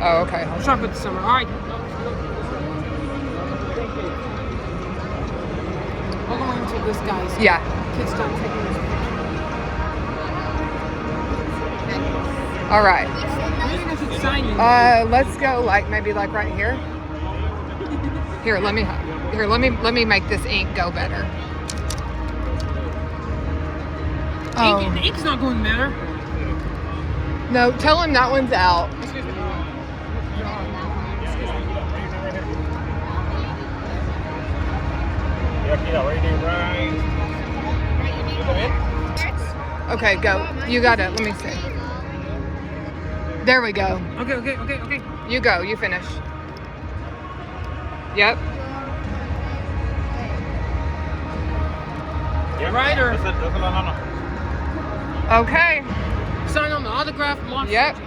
Oh, okay. Hold on. Shop at the summer. All right. We'll go until this guy's. Yeah. Kids start taking this picture. All right. Maybe I should sign you. Let's go like maybe like right here. Here, let me make this ink go better. Oh. The ink's not going better. No, tell him that one's out. Excuse me. Okay, go. You got it. Let me see. There we go. Okay. You go. You finish. Yep. Right or Okay. sign on the autograph. Yep.